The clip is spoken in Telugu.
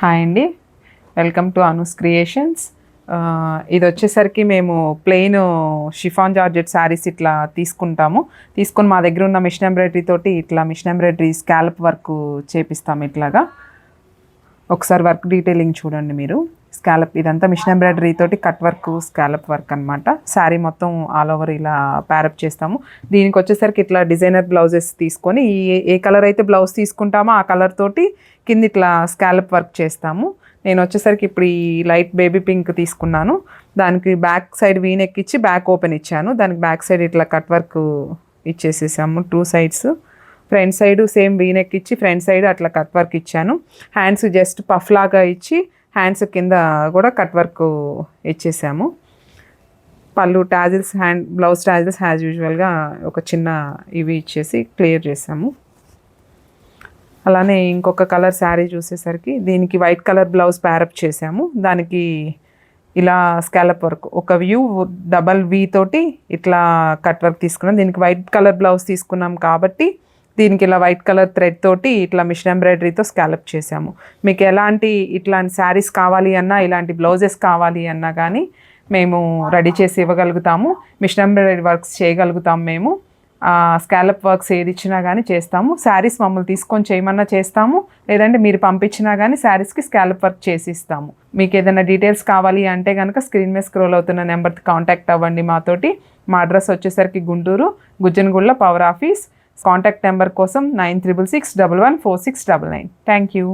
హాయ్ అండి, వెల్కమ్ టు అనూస్ క్రియేషన్స్. ఇది వచ్చేసరికి మేము ప్లెయిన్ షిఫాన్ జార్జెట్ శారీస్ ఇట్లా తీసుకొని మా దగ్గర ఉన్న మిషన్ ఎంబ్రాయిడరీ తోటి ఇట్లా మిషన్ ఎంబ్రాయిడరీ స్కాలప్ వర్క్ చేపిస్తాము. ఇట్లాగా ఒకసారి వర్క్ డీటెయిలింగ్ చూడండి మీరు. స్కాలప్ ఇదంతా మిషన్ ఎంబ్రాయిడరీ తోటి కట్ వర్క్ స్కాలప్ వర్క్ అనమాట. శారీ మొత్తం ఆల్ ఓవర్ ఇలా ప్యారప్ చేస్తాము. దీనికి వచ్చేసరికి ఇట్లా డిజైనర్ బ్లౌజెస్ తీసుకొని ఏ కలర్ అయితే బ్లౌజ్ తీసుకుంటామో ఆ కలర్ తోటి కింద ఇట్లా స్కాలప్ వర్క్ చేస్తాము. నేను వచ్చేసరికి ఇప్పుడు ఈ లైట్ బేబీ పింక్ తీసుకున్నాను. దానికి బ్యాక్ సైడ్ వీ నెక్ ఇచ్చి బ్యాక్ ఓపెన్ ఇచ్చాను. దానికి బ్యాక్ సైడ్ ఇట్లా కట్ వర్క్ ఇచ్చేసేసాము 2 sides. Front side same V neck ఇచ్చి ఫ్రంట్ సైడ్ అట్లా కట్ వర్క్ ఇచ్చాను. హ్యాండ్స్ జస్ట్ పఫ్ లాగా ఇచ్చి హ్యాండ్స్ కింద కూడా కట్ వర్క్ ఇచ్చేసాము. పళ్ళు టాజిల్స్, బ్లౌజ్ టాజిల్స్ యాజ్ యూజువల్గా ఒక చిన్న ఇవి ఇచ్చేసి క్లియర్ చేసాము. అలానే ఇంకొక కలర్ శారీ చూసేసరికి దీనికి వైట్ కలర్ బ్లౌజ్ ప్యారప్ చేసాము. దానికి ఇలా స్కాలప్ వర్క్ ఒక వ్యూ డబల్ వీ తోటి ఇట్లా కట్ వర్క్ తీసుకున్నాం. దీనికి వైట్ కలర్ బ్లౌజ్ తీసుకున్నాం కాబట్టి దీనికి ఇలా వైట్ కలర్ థ్రెడ్ తోటి ఇట్లా మిషన్ ఎంబ్రాయిడరీతో స్కాలప్ చేసాము. మీకు ఎలాంటి ఇట్లాంటి శారీస్ కావాలి అన్నా, ఇలాంటి బ్లౌజెస్ కావాలి అన్నా కానీ మేము రెడీ చేసి ఇవ్వగలుగుతాము. మిషన్ ఎంబ్రాయిడరీ వర్క్స్ చేయగలుగుతాము మేము. స్కాలప్ వర్క్స్ ఏది ఇచ్చినా కానీ చేస్తాము. శారీస్ మమ్మల్ని తీసుకొని చేయమన్నా చేస్తాము, లేదంటే మీరు పంపించినా కానీ శారీస్కి స్కాలప్ వర్క్ చేసి ఇస్తాము. మీకు ఏదైనా డీటెయిల్స్ కావాలి అంటే కనుక స్క్రీన్ మీద స్క్రోల్ అవుతున్న నెంబర్కి కాంటాక్ట్ అవ్వండి మాతోటి. మా అడ్రస్ వచ్చేసరికి Guntur Gujjanagulla power office. Contact number కోసం 9666114699. Thank you.